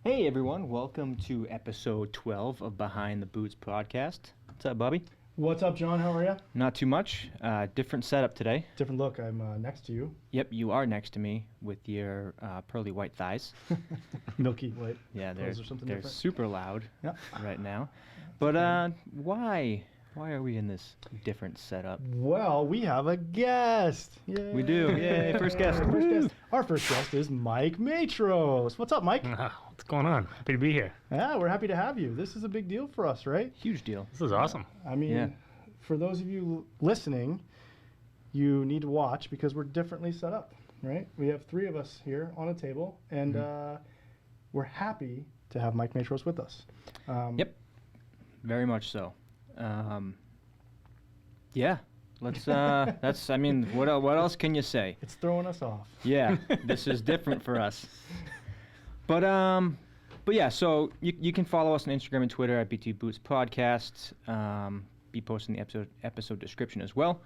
Hey everyone, welcome to episode 12 of Behind the Boots podcast. What's up, Bobby? What's up, John? How are you? Not too much. Different setup today. Different look. I'm next to you. Yep, you are next to me with your pearly white thighs. Milky white. Yeah, they're different. super loud Yeah. right now. But why? Why are we in this different setup? Well, we have a guest. Yay. We do. Yay, first guest. First Woo. guest. Our first guest is Mike Matros. What's up, Mike? What's going on? Happy to be here. Yeah, we're happy to have you. This is a big deal for us, right? Huge deal. This is awesome. I mean, Yeah. for those of you listening, you need to watch because we're differently set up, right? We have three of us here on a table, and we're happy to have Mike Matros with us. Yep, very much so. Yeah, let's. That's. I mean, what else can you say? It's throwing us off. Yeah, this is different for us. But yeah. So you can follow us on Instagram and Twitter at BT Boots Podcast. Be posting the episode description as well.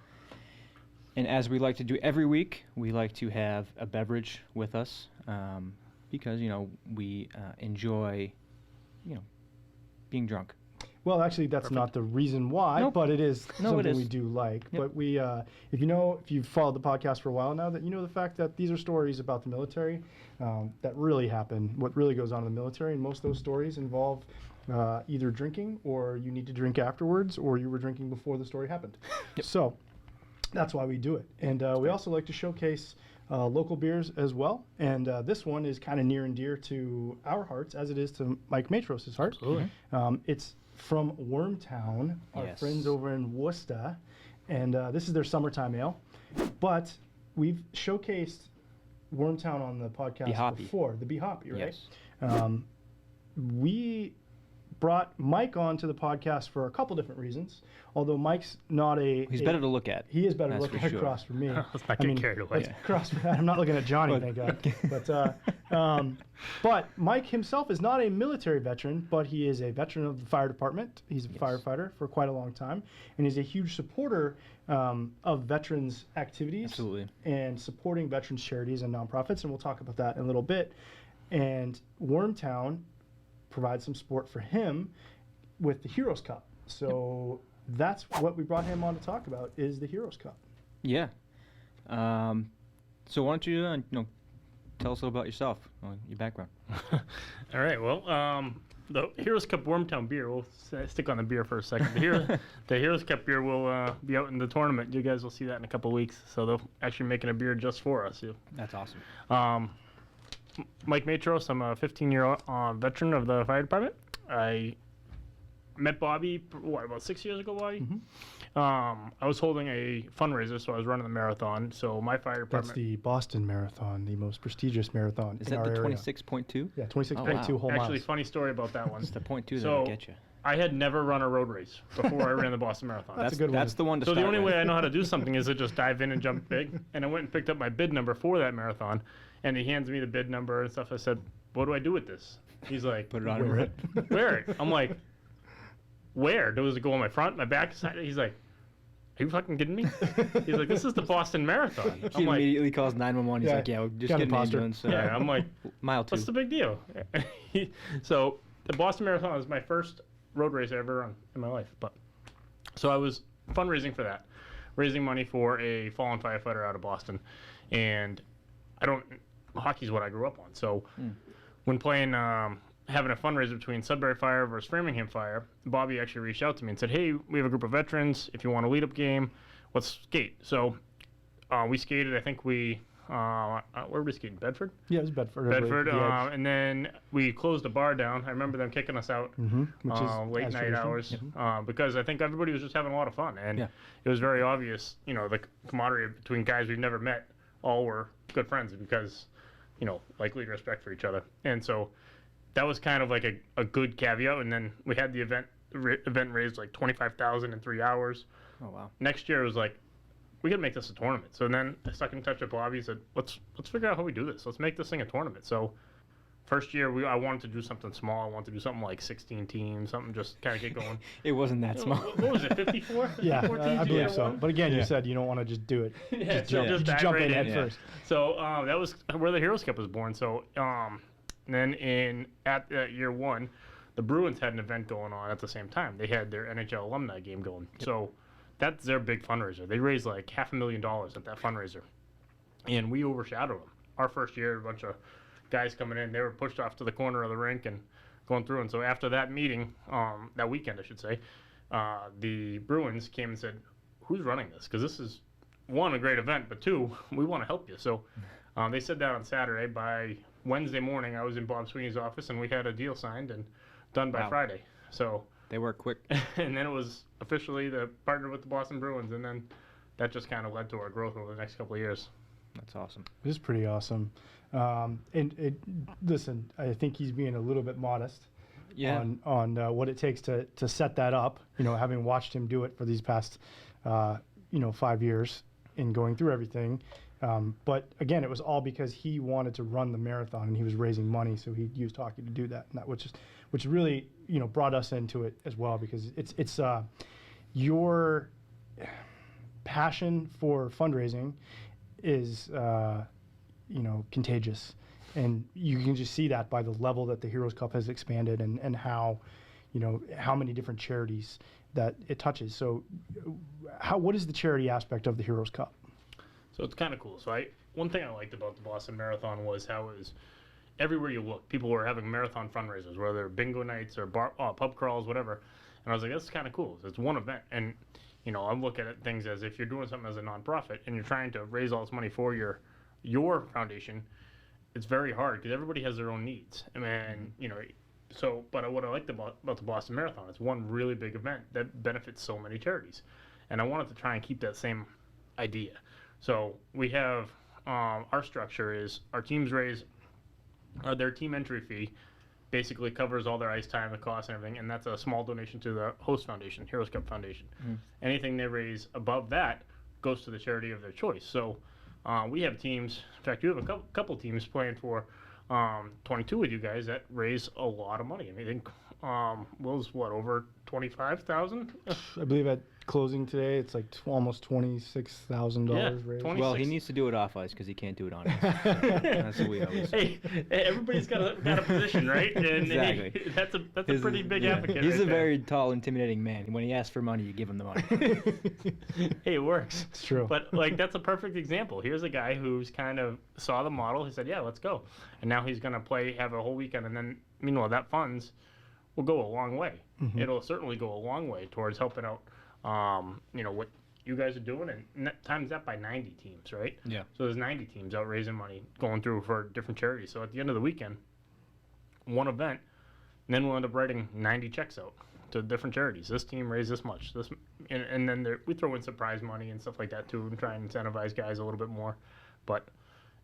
And as we like to do every week, we like to have a beverage with us because we enjoy being drunk. Well, actually, that's not the reason why, Nope. but it is No, something it is. we do like. Yep. But we, if you've followed the podcast for a while now, that you know the fact that these are stories about the military that really happen, what really goes on in the military, and most of those stories involve either drinking, or you need to drink afterwards, or you were drinking before the story happened. Yep. So that's why we do it. And we also like to showcase local beers as well. And this one is kind of near and dear to our hearts, as it is to Mike Matros' heart. Absolutely. It's from Wormtown, our Yes. friends over in Worcester, and this is their summertime ale. But we've showcased Wormtown on the podcast Hoppy. before, the Be Hoppy, right? Yes. We brought Mike on to the podcast for a couple different reasons. Although Mike's not He's better to look at. he is better That's looking for sure. across from me. Let's not get carried away. I'm not looking at Johnny, But- thank God. But Mike himself is not a military veteran, but he is a veteran of the fire department. He's a firefighter for quite a long time, and he's a huge supporter of veterans activities Absolutely. and supporting veterans charities and nonprofits, and we'll talk about that in a little bit. And Wormtown provides some support for him with the Heroes Cup. So that's what we brought him on to talk about, is the Heroes Cup. Yeah. So why don't you tell us a little about yourself, your background. All right. Well, the Heroes Cup Wormtown beer. We'll stick on the beer for a second. The Heroes Cup beer will be out in the tournament. You guys will see that in a couple of weeks. So they're actually making a beer just for us. That's awesome. Mike Matros. I'm a 15-year veteran of the fire department. I met Bobby, about 6 years ago, Bobby? Mm-hmm. I was holding a fundraiser, so I was running the marathon. So my fire department... That's the Boston Marathon, the most prestigious marathon Is in that our the area. 26.2? Yeah, 26.2 Oh, wow. whole Actually, miles. funny story about that one. It's the .2 that So- will get you. I had never run a road race before I ran the Boston Marathon. That's a good one. That's the one to So start the only with. way I know how to do something is to just dive in and jump big. And I went and picked up my bid number for that marathon, and he hands me the bid number and stuff. I said, "What do I do with this?" He's like, Put it on Wear a it. "Wear it." I'm like, "Where? Does it go on my front, my back side?" He's like, "Are you fucking kidding me?" He's like, "This is the Boston Marathon." He I'm like, immediately calls 911. He's Yeah, like, yeah, we'll just got get an imposter. ambulance. "Yeah." I'm like, Mile 2. "What's the big deal?" So the Boston Marathon was my first road race I ever run in my life. So I was fundraising for that, raising money for a fallen firefighter out of Boston, and hockey's what I grew up on. So when playing, having a fundraiser between Sudbury Fire versus Framingham Fire, Bobby actually reached out to me and said, "Hey, we have a group of veterans. If you want a lead-up game, let's skate." So we skated. I think where were we skating? Bedford. Yeah, it was Bedford. I believe, Bedford, the Edge. and then we closed the bar down. I remember them kicking us out Which is late as night tradition. hours because I think everybody was just having a lot of fun, and Yeah. it was very obvious, the camaraderie between guys we've never met. All were good friends because, likely respect for each other, and so that was kind of like a good caveat. And then we had the event raised like $25,000 in 3 hours. Oh, wow. Next year it was like, we got to make this a tournament. So then I stuck in touch with Bobby. Said, let's figure out how we do this. Let's make this thing a tournament. So first year I wanted to do something small. I wanted to do something like 16 teams, something just kind of get going. It wasn't that small. What was it, 54? Yeah, 54 teams I you believe had so. one? But again, Yeah. you said you don't want to just do it. Yeah, Just jump, just just dive jump right in head in. Yeah. first. So that was where the Heroes Cup was born. So And then at year one, the Bruins had an event going on at the same time. They had their NHL alumni game going. Yep. So that's their big fundraiser. They raised like $500,000 at that fundraiser. And we overshadowed them. Our first year, a bunch of guys coming in, they were pushed off to the corner of the rink and going through. And so after that meeting, that weekend, I should say, the Bruins came and said, who's running this? Because this is, one, a great event, but two, we want to help you. So they said that on Saturday. By Wednesday morning, I was in Bob Sweeney's office, and we had a deal signed and done by Friday. So they work quick. And then it was officially the partner with the Boston Bruins, and then that just kind of led to our growth over the next couple of years. That's awesome. It is pretty awesome. Listen, I think he's being a little bit modest on what it takes to set that up, having watched him do it for these past, 5 years in going through everything. But again, it was all because he wanted to run the marathon and he was raising money, so he used hockey to do that. And that which really, brought us into it as well, because it's your passion for fundraising is, contagious. And you can just see that by the level that the Heroes Cup has expanded and how, how many different charities that it touches. So what is the charity aspect of the Heroes Cup? So it's kind of cool. So one thing I liked about the Boston Marathon was how it was everywhere you look, people were having marathon fundraisers, whether they're bingo nights or pub crawls, whatever. And I was like, that's kind of cool. So it's one event. And, I'm looking at things as if you're doing something as a nonprofit and you're trying to raise all this money for your foundation, it's very hard because everybody has their own needs. And, but what I liked about the Boston Marathon, it's one really big event that benefits so many charities. And I wanted to try and keep that same idea. So we have our structure is our teams raise their team entry fee basically covers all their ice time, the cost and everything, and that's a small donation to the host foundation, Heroes Cup Foundation. Anything they raise above that goes to the charity of their choice. So we have teams, in fact, you have a couple teams playing for 22 with you guys that raise a lot of money. I mean, I think Will's over 25,000? I believe at closing today, it's like almost $26,000 raised. 26. Well, he needs to do it off ice because he can't do it on ice. That's what we always say. Hey, everybody's got a position, right? And exactly. That's a pretty big advocate. He's right a there. very tall, intimidating man. When he asks for money, you give him the money. Hey, it works. It's true. But that's a perfect example. Here's a guy who's kind of saw the model. He said, "Yeah, let's go," and now he's going to have a whole weekend, and then meanwhile that funds will go a long way. Mm-hmm. It'll certainly go a long way towards helping out. What you guys are doing, and times that by 90 teams, right? Yeah. So there's 90 teams out raising money, going through for different charities. So at the end of the weekend, one event, and then we'll end up writing 90 checks out to different charities. This team raised this much, and then we throw in surprise money and stuff like that too, and try and incentivize guys a little bit more. But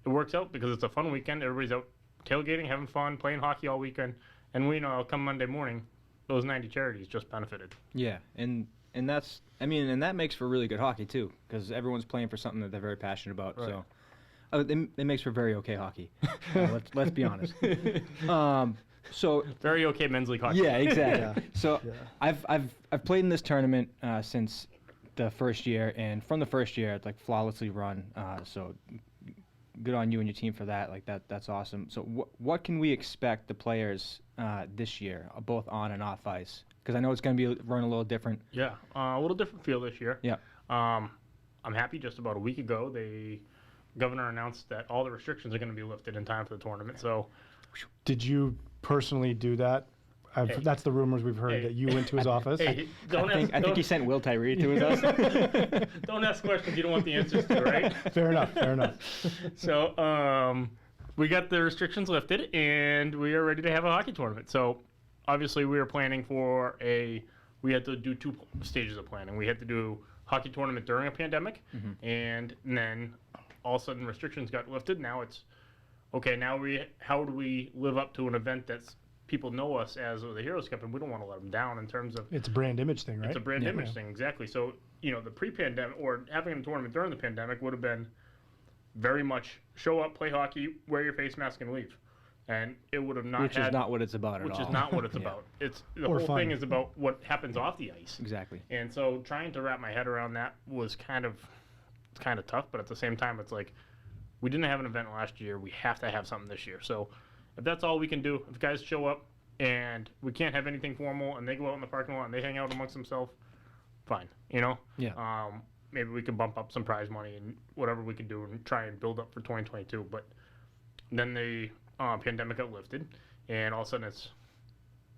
it works out because it's a fun weekend. Everybody's out tailgating, having fun, playing hockey all weekend, and we know come Monday morning, those 90 charities just benefited. Yeah, and that makes for really good hockey too, because everyone's playing for something that they're very passionate about. Right. So it makes for very okay hockey. Let's be honest. So very okay men's league hockey. Yeah, exactly. So I've played in this tournament since the first year, and from the first year, it's flawlessly run. So good on you and your team for that. That's awesome. So what can we expect the players this year, both on and off ice? Because I know it's going to be run a little different. Yeah, a little different feel this year. Yeah. I'm happy. Just about a week ago, the governor announced that all the restrictions are going to be lifted in time for the tournament. So, did you personally do that? That's the rumors we've heard that you went to his office. I think he sent Will Tyree to his house. Don't ask questions you don't want the answers to, right? Fair enough. So, we got the restrictions lifted, and we are ready to have a hockey tournament. So, obviously, we were planning we had to do 2 stages of planning. We had to do hockey tournament during a pandemic, and then all of a sudden restrictions got lifted. Now it's, okay, how do we live up to an event that's people know us as the Heroes Cup, and we don't want to let them down in terms of... It's a brand image thing, right? It's a brand image thing, exactly. So, the pre-pandemic, or having a tournament during the pandemic would have been very much show up, play hockey, wear your face mask, and leave. And it would have not Which is not what it's about at all. Which is not what it's about. It's the whole thing is about what happens off the ice. Exactly. And so trying to wrap my head around that was kind of tough, but at the same time, it's we didn't have an event last year. We have to have something this year. So if that's all we can do, if guys show up and we can't have anything formal and they go out in the parking lot and they hang out amongst themselves, fine, you know? Yeah. Maybe we can bump up some prize money and whatever we can do and try and build up for 2022. But then the pandemic got lifted, and all of a sudden it's,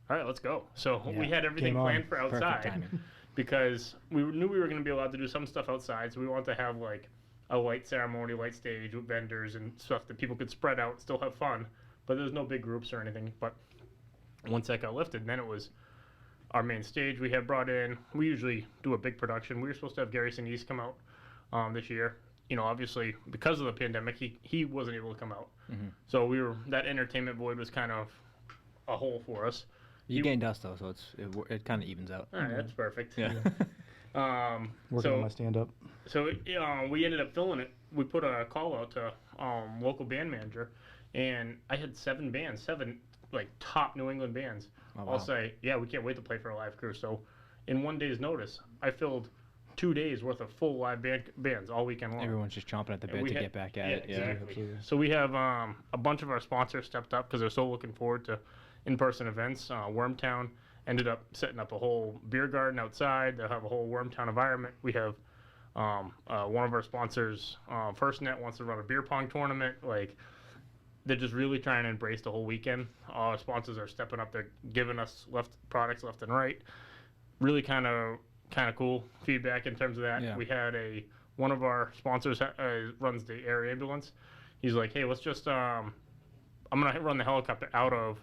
all right, let's go. So we had everything planned for outside because we knew we were going to be allowed to do some stuff outside. So we wanted to have like a light ceremony, light stage with vendors and stuff that people could spread out, still have fun. But there's no big groups or anything. But once that got lifted, then it was our main stage. We had brought in, we usually do a big production. We were supposed to have Gary Sinise come out this year. You know, obviously, because of the pandemic, he wasn't able to come out. Mm-hmm. So that entertainment void was kind of a hole for us. You gained us, though, so it kind of evens out. All right, that's perfect. Yeah. Working on my stand-up. So we ended up filling it. We put a call out to local band manager, and I had 7 like top New England bands. Oh, wow. I'll say, yeah, we can't wait to play for a live crew. So in one day's notice, I filled 2 days worth of full live bands all weekend long. Everyone's just chomping at the bit to get back at it. Yeah, exactly. Absolutely. So we have a bunch of our sponsors stepped up because they're so looking forward to in-person events. Wormtown ended up setting up a whole beer garden outside. They'll have a whole Wormtown environment. We have one of our sponsors, FirstNet, wants to run a beer pong tournament. Like, they're just really trying to embrace the whole weekend. All our sponsors are stepping up. They're giving us products left and right. Really kind of cool feedback in terms of that. Yeah. We had one of our sponsors runs the air ambulance. He's like, hey, let's just I'm gonna run the helicopter out of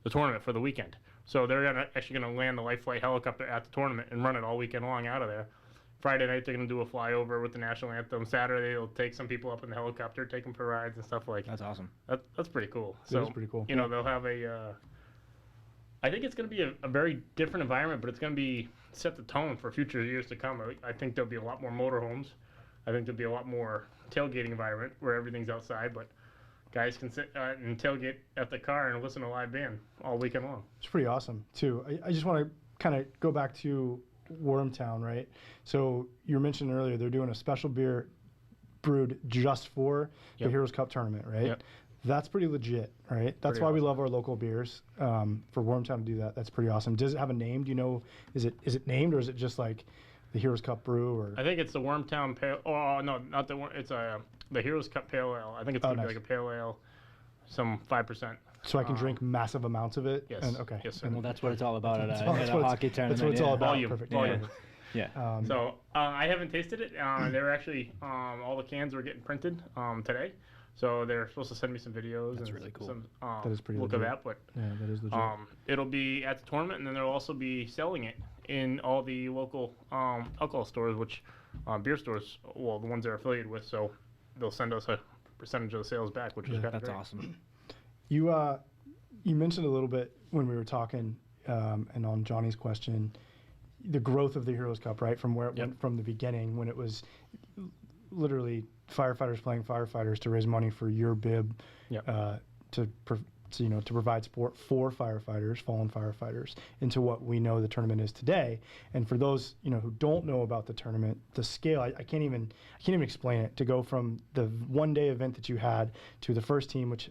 the tournament for the weekend. So they're actually gonna land the life flight helicopter at the tournament and run it all weekend long out of there. Friday night they're gonna do a flyover with the national anthem. Saturday they'll take some people up in the helicopter, take them for rides and stuff like. That's awesome. That's pretty cool. That is pretty cool. You know, they'll have I think it's going to be a very different environment, but it's going to be set the tone for future years to come. I think there'll be a lot more motorhomes. I think there'll be a lot more tailgating environment where everything's outside, but guys can sit and tailgate at the car and listen to a live band all weekend long. It's pretty awesome, too. I just want to kind of go back to Wormtown, right? So you mentioned earlier they're doing a special beer brewed just for the Heroes Cup tournament, right? Yep. That's pretty legit, right? That's Pretty why we awesome. love our local beers. For Wormtown to do that, that's pretty awesome. Does it have a name? Do you know? Is it named, or is it just like the Heroes Cup Brew? Or I think it's the Wormtown Pale. Oh no, not the it's the Heroes Cup Pale Ale. I think it's gonna be like a pale ale, some 5%. so I can drink massive amounts of it. Yes. And, okay. Yes, sir. And Well, that's what it's all about at That's a what it's- hockey tournament. That's what it's all about. Volume. Perfect. Volume. Yeah. So I haven't tasted it. They were actually all the cans were getting printed today, so they're supposed to send me some videos. That's and really cool. Some, That is pretty look at legit. that, but Yeah, that is legit. it'll be at the tournament, and then they'll also be selling it in all the local alcohol stores, which beer stores, well, the ones they're affiliated with. So they'll send us a percentage of the sales back, which is kind of That's great. awesome. You mentioned a little bit when we were talking, and on Johnny's question, the growth of the Heroes Cup, right? From where it went from the beginning, when it was literally firefighters playing firefighters to raise money for your bib, to provide support for firefighters, fallen firefighters, into what we know the tournament is today. And for those who don't know about the tournament, the scale, I can't even explain it. To go from the one-day event that you had to the first tournament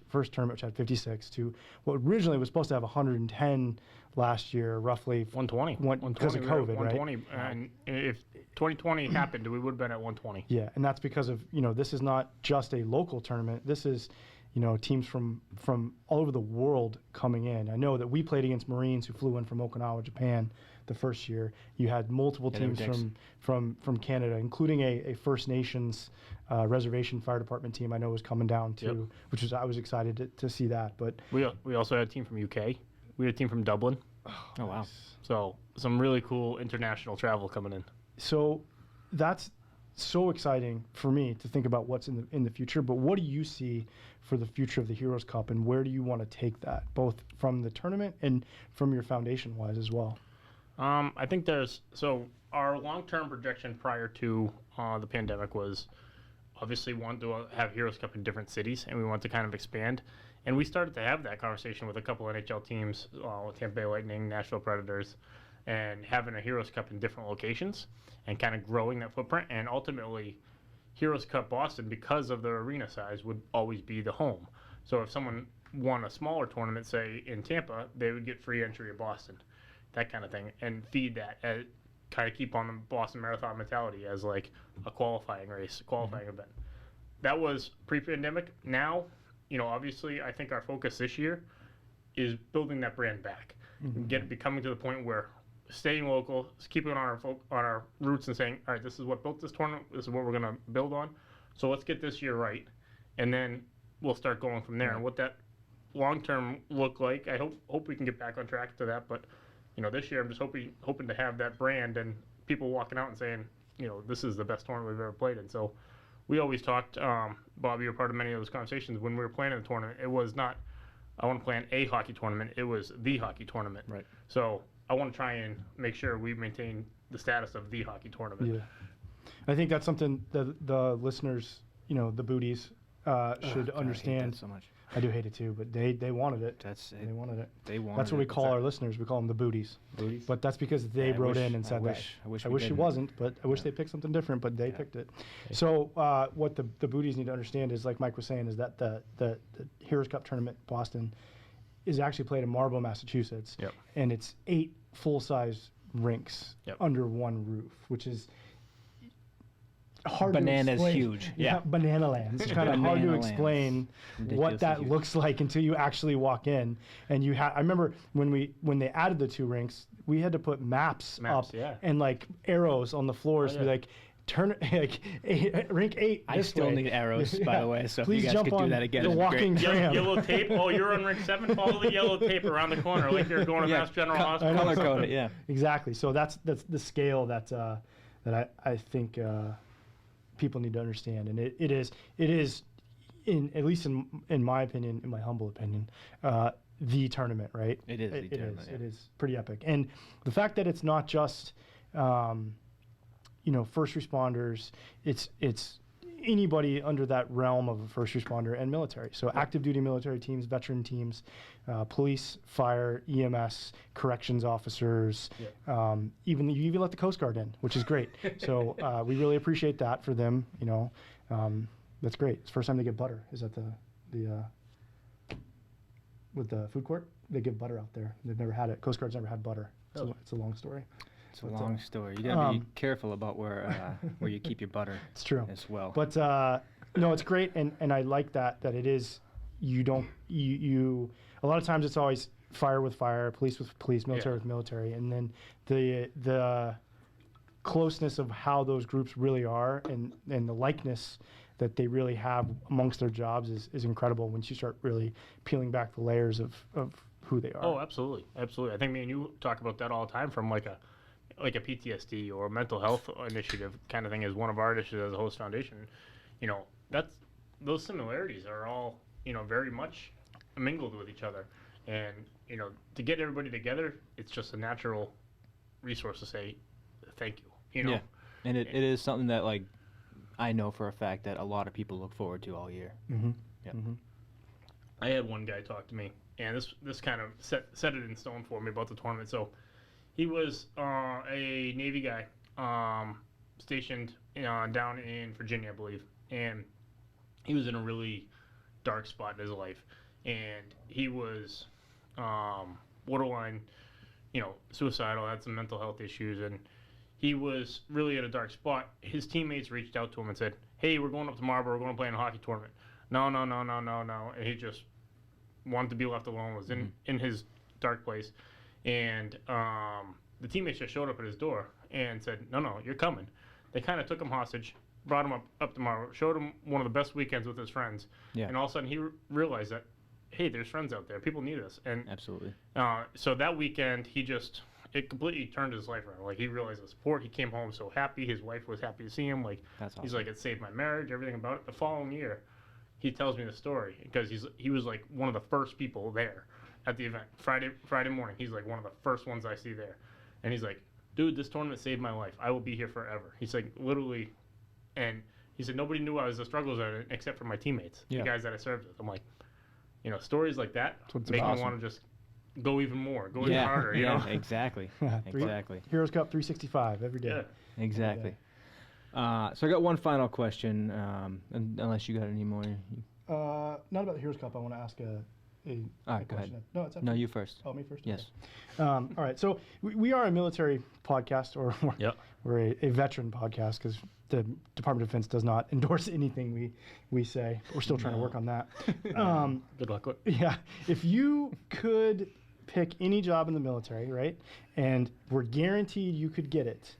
which had 56 to what originally was supposed to have 110 last year, roughly 120. because of COVID, right? 120, and if 2020 happened, we would have been at 120. Yeah, and that's because of this is not just a local tournament. This is teams from all over the world coming in. I know that we played against Marines who flew in from Okinawa, Japan, the first year. You had multiple teams from Canada, including a First Nations reservation fire department team. I know was coming down too, which I was excited to see that. But we also had a team from UK. We had a team from Dublin. Oh wow! So some really cool international travel coming in. So that's so exciting for me to think about what's in the future. But what do you see for the future of the Heroes Cup, and where do you want to take that, both from the tournament and from your foundation wise as well? I think our long-term projection prior to the pandemic was obviously want to have Heroes Cup in different cities, and we want to kind of expand. And we started to have that conversation with a couple NHL teams, Tampa Bay Lightning, Nashville Predators, and having a Heroes Cup in different locations and kind of growing that footprint. And ultimately, Heroes Cup Boston, because of their arena size, would always be the home. So if someone won a smaller tournament, say in Tampa, they would get free entry to Boston, that kind of thing, and feed that, kind of keep on the Boston Marathon mentality as like a qualifying race, qualifying event. That was pre-pandemic. Now, obviously, I think our focus this year is building that brand back, becoming to the point where staying local, keeping on our roots, and saying, all right, this is what built this tournament. This is what we're gonna build on. So let's get this year right, and then we'll start going from there. And what that long term look like, I hope we can get back on track to that. But this year I'm just hoping to have that brand and people walking out and saying, this is the best tournament we've ever played in. So we always talked, Bobby, you're part of many of those conversations when we were planning the tournament. It was not, I want to plan a hockey tournament. It was the hockey tournament. Right. So I want to try and make sure we maintain the status of the hockey tournament. Yeah. I think that's something that the listeners, the booties, should understand. I hate that so much. I do hate it too, but they wanted it. They wanted it. They wanted That's what it. we call our listeners. We call them the booties. Booties? But that's because they I wrote wish- in and I said wish- that. I wish I we wish it didn't. wasn't, but I wish they picked something different, but they picked it. So what the booties need to understand is, like Mike was saying, is that the Heroes Cup tournament Boston is actually played in Marlborough, Massachusetts. Yep. And it's 8 full-size rinks under one roof, which is hard Bananas to explain. huge. Yeah. Banana land. It's kind of hard to explain what that huge. looks like until you actually walk in. And I remember when they added the 2 rinks, we had to put maps up and like arrows on the floors to be like, turn like rink 8. I still need arrows, by the way. So please if you guys jump could do on that again, the it'd be walking great. tram. Yellow tape. Oh, you're on rink 7. Follow the yellow tape around the corner, like you're going to Mass General Hospital. Color code it, yeah. Exactly. So that's the scale that I think people need to understand, and it is in, at least in my opinion, in my humble opinion, the tournament, right? It is the tournament. It is pretty epic, and the fact that it's not just first responders, it's anybody under that realm of a first responder and military. So active duty military teams, veteran teams, police, fire, EMS, corrections officers, even you even let the Coast Guard in, which is great. So we really appreciate that for them. That's great. It's the first time they get butter. Is at the with the food court, they give butter out there. They've never had it. Coast Guard's never had butter. So it's a long story. It's a long story. You gotta be careful about where you keep your butter. It's true as well. But no, it's great, and I like that it is. You don't you a lot of times it's always fire with fire, police with police, military with military, and then the closeness of how those groups really are and the likeness that they really have amongst their jobs is incredible once you start really peeling back the layers of who they are. Oh, absolutely. Absolutely. I think me and you talk about that all the time from like a PTSD or mental health initiative kind of thing is one of our initiatives as a host foundation. Those similarities are all, very much mingled with each other. And, to get everybody together, it's just a natural resource to say thank you, Yeah. And it is something that, like, I know for a fact that a lot of people look forward to all year. Mm-hmm. Yep. Mm-hmm. I had one guy talk to me, and this kind of set it in stone for me about the tournament. So he was a Navy guy stationed down in Virginia, I believe, and he was in a really dark spot in his life, and he was borderline, suicidal, had some mental health issues, and he was really in a dark spot. His teammates reached out to him and said, "Hey, we're going up to Marlborough. We're going to play in a hockey tournament." No. And he just wanted to be left alone, was in his dark place. And the teammates just showed up at his door and said, no, you're coming. They kind of took him hostage, brought him up to Marlborough, showed him one of the best weekends with his friends. Yeah. And all of a sudden he realized that, hey, there's friends out there. People need us. And Absolutely. so that weekend, it completely turned his life around. Like, he realized the support. He came home so happy. His wife was happy to see him. Like, That's awesome. he's like, it saved my marriage, everything about it. The following year, he tells me the story because he was like one of the first people there at the event. Friday morning, he's like one of the first ones I see there. And he's like, dude, this tournament saved my life. I will be here forever. He's like, literally, and he said, nobody knew I was the struggles of it except for my teammates, the guys that I served with. I'm like, stories like that make me want to just go even more, go even harder, Exactly. Exactly. Heroes Cup 365 every day. Yeah. Exactly. So I got one final question, unless you got any more. Not about the Heroes Cup. I want to ask All right, go ahead. question. No, it's up No, to you first. Oh, me first? Yes. Okay. All right. So we are a military podcast, or we're a veteran podcast, because the Department of Defense does not endorse anything we say. We're still trying to work on that. Good luck with. Yeah. If you could pick any job in the military, right, and were guaranteed you could get it,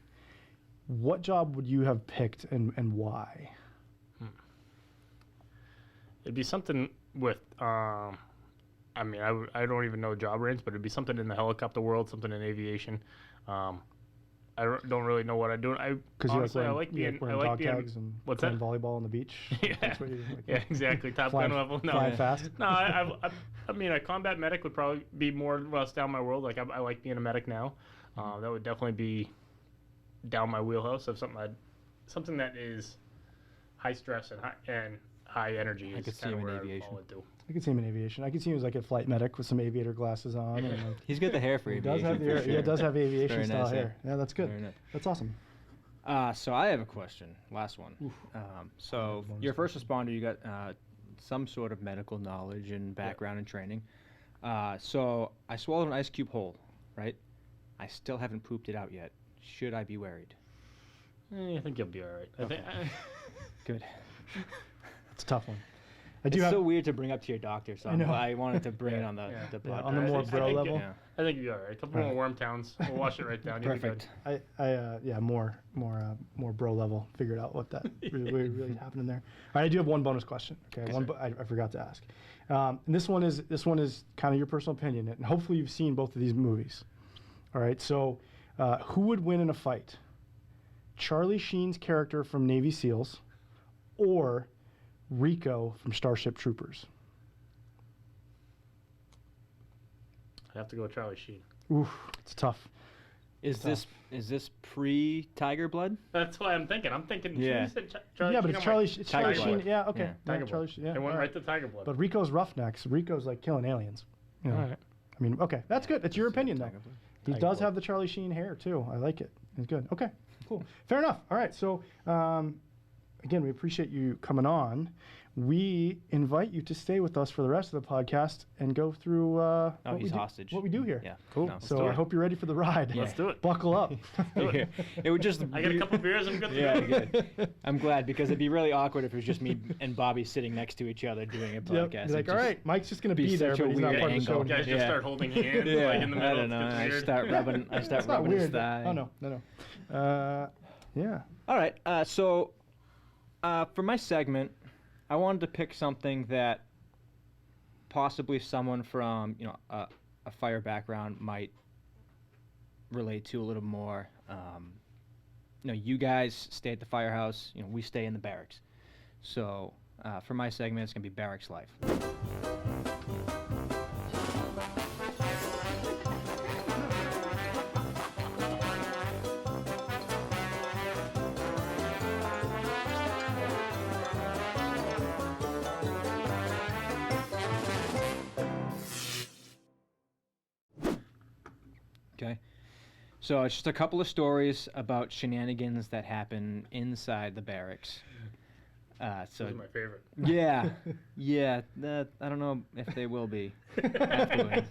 what job would you have picked, and why? It'd be something with, I mean, I don't even know job range, but it'd be something in the helicopter world, something in aviation. I don't really know what I do. Honestly, I like being dog tags and what's playing that? volleyball on the beach. Yeah. That's what you like. Yeah, exactly. Top Gun level. No, flying fast. No, I mean, a combat medic would probably be more or less down my world. Like I like being a medic now. That would definitely be down my wheelhouse of something that is high stress and high energy. I Is could see kind of him in where aviation. I would do. I could see him in aviation. I could see him as like a flight medic with some aviator glasses on. And like, He's got the hair for he aviation. does have for sure. he does have aviation Very style nice, hair. Yeah, that's good. Very nice. That's awesome. So I have a question. Last one. So bonus you're a first responder. You got some sort of medical knowledge and background and training. So I swallowed an ice cube whole, right? I still haven't pooped it out yet. Should I be worried? I think you'll be all right. Okay. Good. It's a tough one. I It's do have so weird to bring up to your doctor, so I know. I wanted to bring it on the podcast. on the more bro level. Yeah. I think you'll be all right. A couple more worm towns. We'll wash it right down. You'll be good. Perfect. Yeah, more bro level. Figured out what that really happened in there. All right, I do have one bonus question. Okay, I forgot to ask. And this one is kind of your personal opinion, and hopefully you've seen both of these movies. All right, so who would win in a fight? Charlie Sheen's character from Navy SEALs, or Rico from Starship Troopers? I have to go with Charlie Sheen. Oof, it's tough. Is this pre Tiger Blood? That's why I'm thinking. Yeah. You said Charlie Yeah, but Sheen, it's I'm like, Charlie Tiger Sheen. Blood. Yeah, okay. Yeah. Yeah, Tiger Charlie Blood. Sheen. Yeah, It went all right to Tiger Blood. But Rico's Roughnecks. Rico's like killing aliens. You know? All right. I mean, okay, that's good. It's your opinion, though. Tiger Blood. He Tiger does Blood. have the Charlie Sheen hair, too. I like it. It's good. Okay, cool. Fair enough. All right, so again, we appreciate you coming on. We invite you to stay with us for the rest of the podcast and go through He's hostage. what we do here. Yeah. Cool. No. So do I it. hope you're ready for the ride. Let's do it. Buckle up. It would just. I got a couple beers. I'm good to Yeah, go. good. I'm glad, because it'd be really awkward if it was just me and Bobby sitting next to each other doing a Yep. podcast. You're It'd like, all just right, Mike's just going to be be there, such a but he's not weird part of the show. angle. You guys just Yeah. start holding hands Yeah, like in the middle. I don't know. It's I weird. start rubbing It's not rubbing his weird. thigh. Oh, no. Yeah. All right. So for my segment, I wanted to pick something that possibly someone from a fire background might relate to a little more. You guys stay at the firehouse. We stay in the barracks. So for my segment, it's gonna be barracks life. Okay. So it's just a couple of stories about shenanigans that happen inside the barracks. Those are my favorite. Yeah. I don't know if they will be afterward.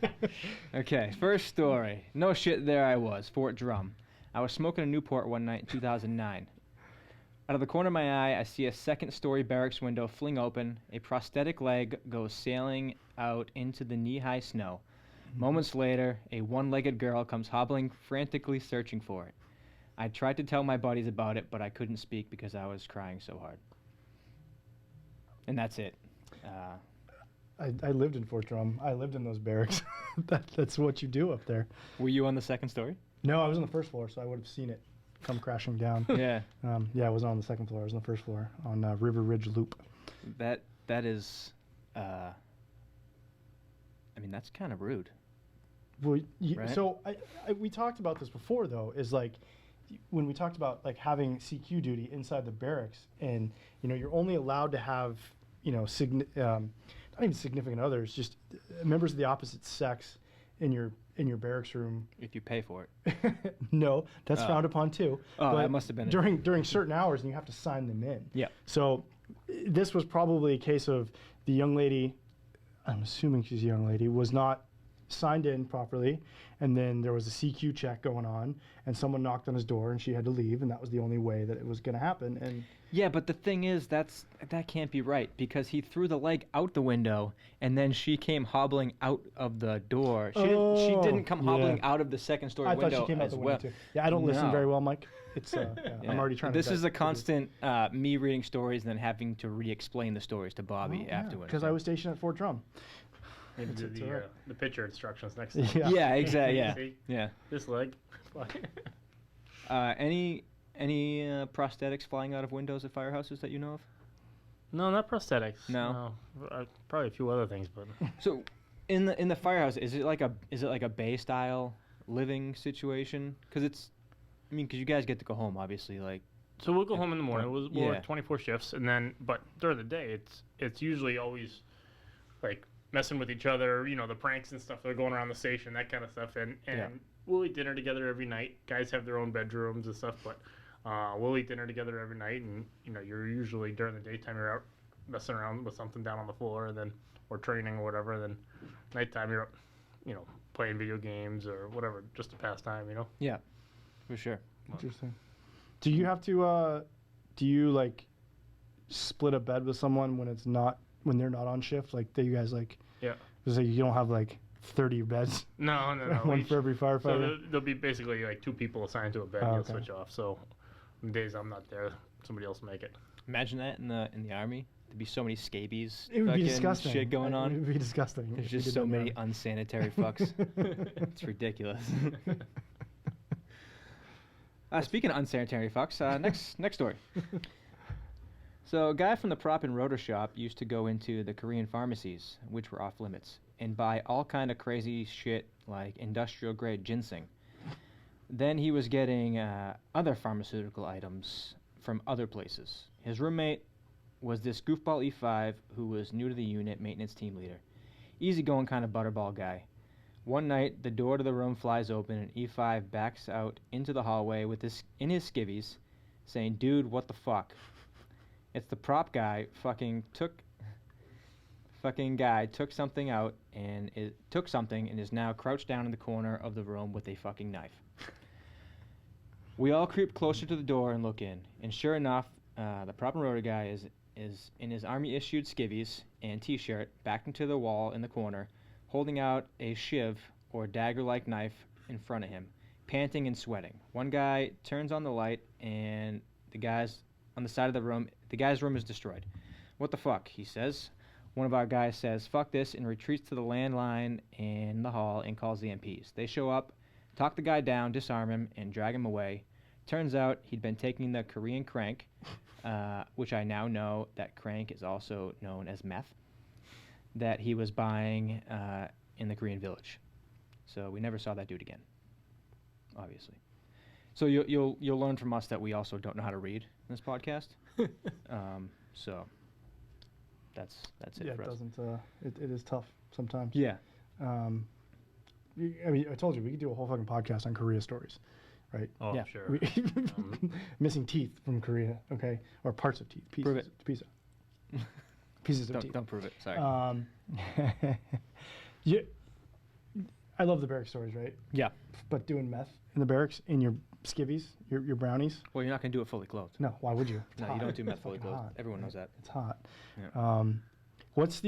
Okay, first story. No shit, there I was, Fort Drum. I was smoking a Newport one night in 2009. Out of the corner of my eye, I see a second-story barracks window fling open. A prosthetic leg goes sailing out into the knee-high snow. Moments later, a one-legged girl comes hobbling, frantically searching for it. I tried to tell my buddies about it, but I couldn't speak because I was crying so hard. And that's it. I lived in Fort Drum. I lived in those barracks. That's what you do up there. Were you on the second story? No, I was on the first floor, so I would have seen it come crashing down. Yeah. I wasn't on the second floor. I was on the first floor on River Ridge Loop. That is, that's kind of rude. Well, Right. So we talked about this before, though, is like when we talked about like having CQ duty inside the barracks, and you're only allowed to have not even significant others, just members of the opposite sex in your barracks room. If you pay for it. No, that's frowned upon too. Oh, but that must have been it. during certain hours, and you have to sign them in. Yeah. So this was probably a case of the young lady. I'm assuming she's a young lady, was not signed in properly, and then there was a CQ check going on, and someone knocked on his door, and she had to leave, and that was the only way that it was going to happen. And Yeah, but the thing is, that can't be right, because he threw the leg out the window, and then she came hobbling out of the door. She didn't come hobbling out of the second story I window thought she came out as the well. window too. Yeah, I don't listen No. very well, Mike. It's Yeah. I'm already trying to. This is a constant me reading stories and then having to re-explain the stories to Bobby afterwards. because I was stationed at Fort Drum. Maybe It's all right. the picture instructions next time. Yeah. Yeah, exactly. Yeah, See? yeah. This leg. Any prosthetics flying out of windows at firehouses that you know of? No, not prosthetics. No? Probably a few other things, but So, in the firehouse, is it like a bay style living situation? Because you guys get to go home, obviously. Like, so we'll go home in the morning. We'll Yeah. work 24 shifts, and then but during the day, it's usually always like messing with each other. The pranks and stuff that are going around the station, that kind of stuff, and Yeah. we'll eat dinner together every night. Guys have their own bedrooms and stuff, but we'll eat dinner together every night, and you're usually during the daytime you're out messing around with something down on the floor, and then or training or whatever. And then nighttime you're up, playing video games or whatever, just to pass time. yeah, for sure. Interesting. Do you have to? Do you like split a bed with someone when they're not on shift? Like, do you guys like? Yeah. So you don't have like 30 beds. No. One for every firefighter. So there'll be basically like 2 people assigned to a bed. Oh, You'll okay. switch off. So on days I'm not there, somebody else make it. Imagine that in the army. There'd be so many scabies. It would be fucking disgusting. Shit going It on. would be disgusting. There's if we just did so that many now. unsanitary fucks. It's ridiculous. Speaking of unsanitary fucks, next story. So, a guy from the prop and rotor shop used to go into the Korean pharmacies, which were off limits, and buy all kind of crazy shit like industrial grade ginseng. Then he was getting other pharmaceutical items from other places. His roommate was this goofball E5 who was new to the unit, maintenance team leader. Easygoing kind of butterball guy. One night, the door to the room flies open and E5 backs out into the hallway in his skivvies, saying, "Dude, what the fuck?" It's the prop guy took something out and took something and is now crouched down in the corner of the room with a fucking knife. We all creep closer to the door and look in, and sure enough, the prop and rotor guy is in his army-issued skivvies and t-shirt, backed into the wall in the corner, holding out a shiv or dagger-like knife in front of him, panting and sweating. One guy turns on the light, and the guy's on the side of the room. The guy's room is destroyed. "What the fuck?" he says. One of our guys says, "Fuck this," and retreats to the landline in the hall and calls the MPs. They show up, talk the guy down, disarm him, and drag him away. Turns out he'd been taking the Korean crank, which I now know that crank is also known as meth, that he was buying in the Korean village. So we never saw that dude again, obviously. So you'll learn from us that we also don't know how to read in this podcast. So that's it Yeah, for it us. doesn't. It is tough sometimes. Yeah. I mean, I told you we could do a whole fucking podcast on Korea stories, right? Oh, Yeah. sure. Missing teeth from Korea, okay, or parts of teeth. Pieces, Prove it. Pieces of teeth. Don't prove it. Sorry. Yeah, I love the barrack stories, right? Yeah. But doing meth in the barracks in your skivvies, your brownies. Well, you're not gonna do it fully clothed. No, why would you? It's No, you hot. don't do meth It's fully fucking clothed. hot. Everyone knows that. It's hot. Yeah. What's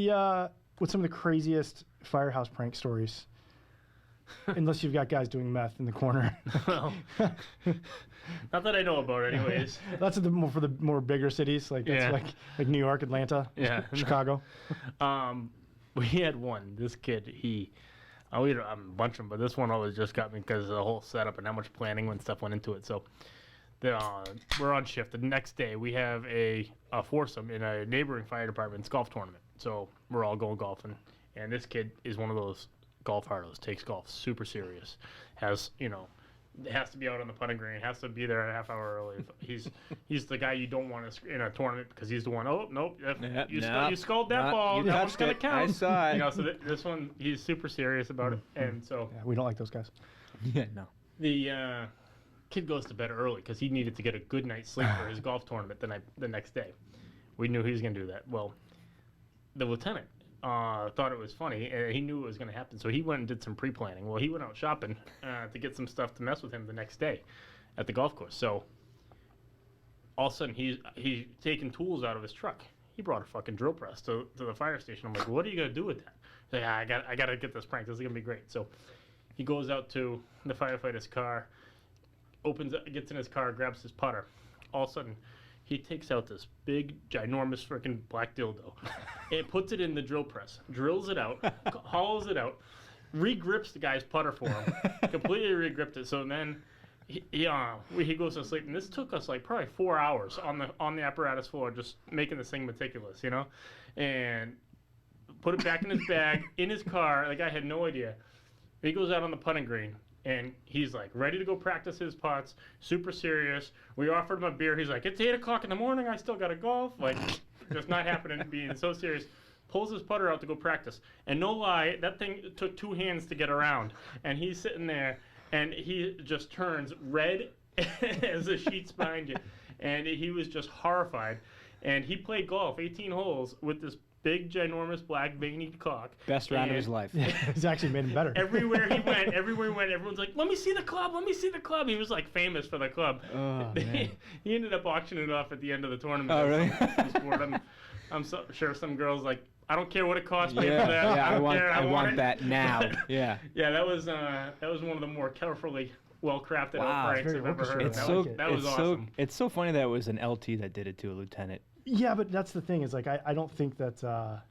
some of the craziest firehouse prank stories? Unless you've got guys doing meth in the corner. Well, not that I know about, anyways. That's for the more bigger cities, like that's Yeah. like New York, Atlanta, Yeah. Chicago. We had one. This kid, we had a bunch of them, but this one always just got me because of the whole setup and how much planning when stuff went into it. So, we're on shift. The next day, we have a foursome in a neighboring fire department's golf tournament. So we're all going golfing, and this kid is one of those golf hardos. Takes golf super serious. Has has to be out on the putting green. Has to be there a half hour early. He's the guy you don't want to in a tournament because he's the one. Oh nope, you sculled that ball. That one's gonna count. I saw it. So this one he's super serious about it, and so Yeah, we don't like those guys. Yeah. No. the kid goes to bed early because he needed to get a good night's sleep for his golf tournament the next day. We knew he was gonna do that. Well, the lieutenant thought it was funny, and he knew it was going to happen. So he went and did some pre-planning. Well, he went out shopping to get some stuff to mess with him the next day at the golf course. So all of a sudden, he's taking tools out of his truck. He brought a fucking drill press to the fire station. I'm like, what are you going to do with that? He's like, I got to get this prank. This is going to be great. So he goes out to the firefighter's car, gets in his car, grabs his putter. All of a sudden, he takes out this big, ginormous freaking black dildo and puts it in the drill press, drills it out, hollows it out, regrips the guy's putter for him, completely regripped it. So then he goes to sleep, and this took us like probably 4 hours on the apparatus floor, just making this thing meticulous, you know, and put it back in his bag in his car. The guy had no idea. He goes out on the putting green, and he's like ready to go practice his putts, super serious. We offered him a beer. He's like, it's 8 o'clock in the morning. I still got to golf. Like, just not happening, being so serious. Pulls his putter out to go practice. And no lie, that thing took 2 hands to get around. And he's sitting there, and he just turns red as the sheets behind you. And he was just horrified. And he played golf 18 holes with this big, ginormous, black, veiny cock. Best round of his life. It's actually made him better. Everywhere he went, everyone's like, let me see the club, let me see the club. He was like famous for the club. Oh, man. He ended up auctioning it off at the end of the tournament. Oh, really? I'm sure some girls like, I don't care what it costs, pay Yeah, for that. yeah, I want it. that now. Yeah. Yeah, that was one of the more carefully well-crafted Wow, pranks I've ever heard. That was awesome. It's so funny that it was an LT that did it to a lieutenant. Yeah, but that's the thing. Is like I don't think that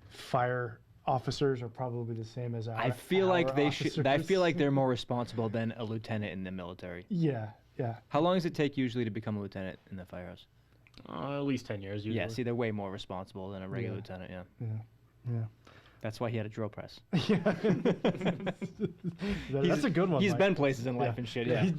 fire officers are probably the same as I feel like they officers. should. I feel like they're more responsible than a lieutenant in the military. Yeah, yeah. How long does it take usually to become a lieutenant in the firehouse? At least 10 years usually. Yeah, see, they're way more responsible than a regular lieutenant. Yeah. Yeah. That's why he had a drill press. Yeah. That's a good one. He's Mike. been places in life and shit. Yeah.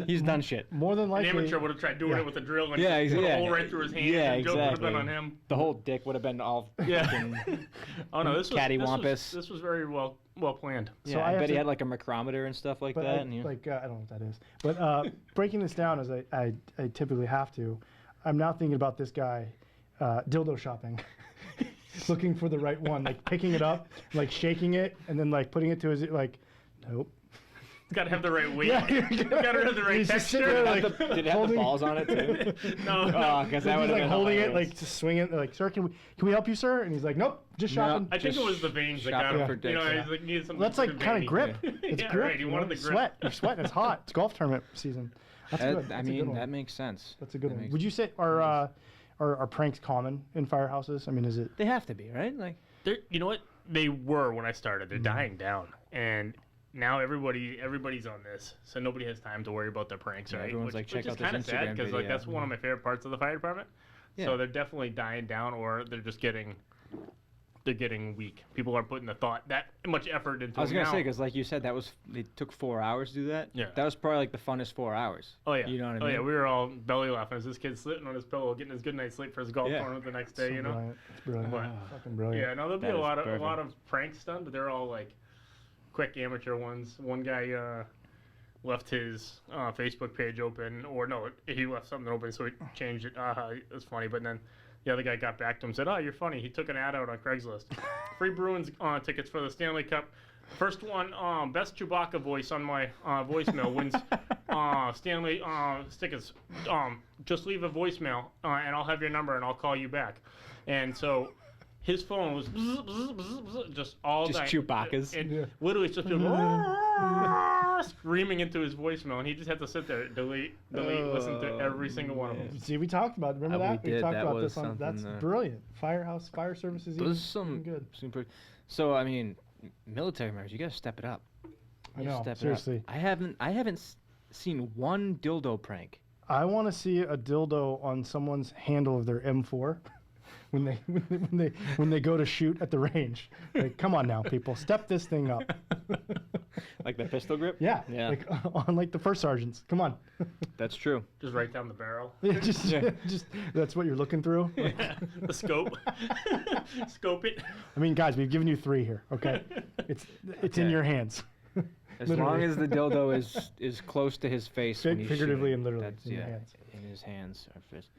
He's done shit. More than likely. An amateur would have tried doing it with a drill and put a hole right through his hand. Yeah, and the joke would have exactly. been on him. The whole dick would have been all Oh no, this cattywampus. was very well planned. Yeah, So I bet he to- had like a micrometer and stuff like But that. I, and like I don't know what that is. But breaking this down as I typically have to, I'm now thinking about this guy dildo shopping, looking for the right one, like picking it up, like shaking it, and then like putting it to his like, nope. It's got to have the right weight. Yeah, It's got to have the right he's just sitting there, texture. like, Did it have the holding- balls on it too? No, Oh, because that He's would have like been holding it, hilarious. like just swinging, like, sir, can we help you, sir? And he's like, nope, just No. shopping. I think Just it was the veins that shopping got for him. dicks, You know, yeah. he's like needed something. That's like kind of grip. It's Yeah, grip. right. He you wanted know? the grip. Sweat. You're sweating. It's hot. It's golf tournament season. That's good. I That's a good mean, one. that makes sense. That's a good That one. makes Would you say are pranks common in firehouses? I mean, is it? They have to be, right? Like, You know what? They were when I started. They're dying down, and now everybody's on this, so nobody has time to worry about their pranks, Yeah, right? everyone's like, check which out is this kind of sad Instagram because like video. that's one of my favorite parts of the fire department. Yeah. So they're definitely dying down, or they're just getting weak. People aren't putting that much effort into. I was gonna now. say, because like you said, it took 4 hours to do that. Yeah. That was probably like the funnest 4 hours. Oh yeah. You know what I Oh mean? yeah. We were all belly laughing as this kid's sitting on his pillow, getting his good night's sleep for his golf Yeah. tournament the next day. So you know. brilliant. It's brilliant. But- Fucking brilliant. Yeah. No, there'll be That a is lot perfect. of pranks done, but they're all like quick amateur ones. One guy left his Facebook page open, or no, he left something open, so he changed it. It was funny, but then the other guy got back to him and said, "Oh, you're funny." He took an ad out on Craigslist. Free Bruins tickets for the Stanley Cup. First one, best Chewbacca voice on my voicemail wins Stanley tickets. Just leave a voicemail, and I'll have your number, and I'll call you back. And so his phone was bzz, bzz, bzz, bzz, just all Just night. Chewbacca's. And Yeah. literally it's just people screaming into his voicemail, and he just had to sit there, delete, listen to every single one of them. See, we talked about. Remember We that? did. talked That about was this on. That's something, brilliant. Firehouse, fire services. Those are even some good. super. So I mean, military members, you gotta step it up. I You gotta know. step it up. Seriously. I haven't seen one dildo prank. I want to see a dildo on someone's handle of their M4 when they go to shoot at the range. Like, come on now, people, step this thing up. Like the pistol grip. Yeah, Yeah. like on like the first sergeants. Come on. That's true. Just right down the barrel. just that's what you're looking through. The scope. Scope it. I mean, guys, we've given you 3 here. Okay, it's in Okay. your hands. As Literally. long as the dildo is close to his face when he's Figuratively shooting, and literally that's, in your yeah, hands. in his hands or fist.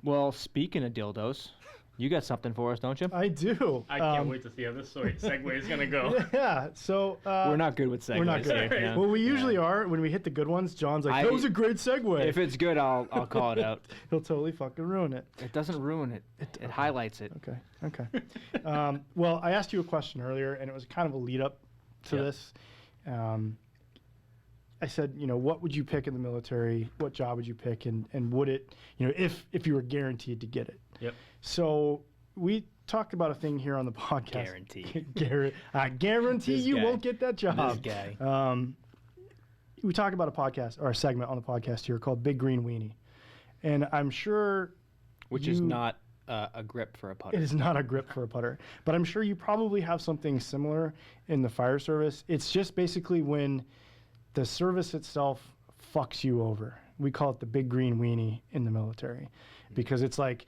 Well, speaking of dildos, You got something for us, don't you? I do. I can't wait to see how this segue is going to go. Yeah. So We're not good with segues. we're not good. here, no. Well, we usually are. When we hit the good ones, John's like, "That was a great segue." If it's good, I'll call it out. He'll totally fucking ruin it. It doesn't ruin it. It highlights it. Okay. Well, I asked you a question earlier, and it was kind of a lead up to Yeah. this. I said, what would you pick in the military? What job would you pick? And would it, if you were guaranteed to get it? Yep. So we talked about a thing here on the podcast. I guarantee This you guy. won't get that job. This guy. We talk about a podcast or a segment on the podcast here called Big Green Weenie. And I'm sure Which is not a grip for a putter. it is not a grip for a putter, but I'm sure you probably have something similar in the fire service. It's just basically when the service itself fucks you over. We call it the big green weenie in the military because it's like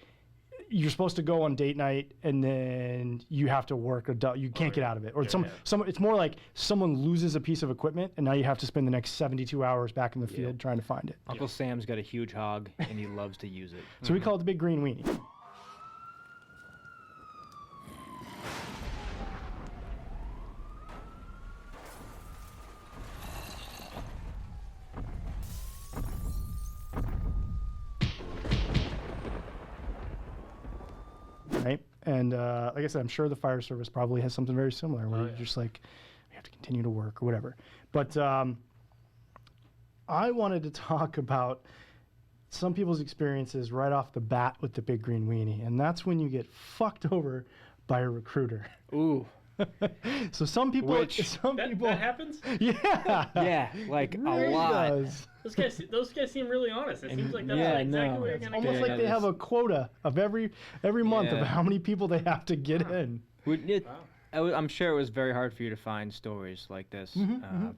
you're supposed to go on date night and then you have to work you can't get out of it. Or it's more like someone loses a piece of equipment and now you have to spend the next 72 hours back in the field trying to find it. Uncle Sam's got a huge hog, and he loves to use it. So we call it the big green weenie. Right? And like I said, I'm sure the fire service probably has something very similar where you're just like, we have to continue to work or whatever. But I wanted to talk about some people's experiences right off the bat with the big green weenie. And that's when you get fucked over by a recruiter. Ooh. So some people, That happens? yeah. Yeah, like Really a lot. does. Those guys seem really honest. It seems like that's yeah, exactly no, what you're it's going to Almost get. like they have a quota of every month of Yeah. how many people they have to get in. I'm sure it was very hard for you to find stories like this.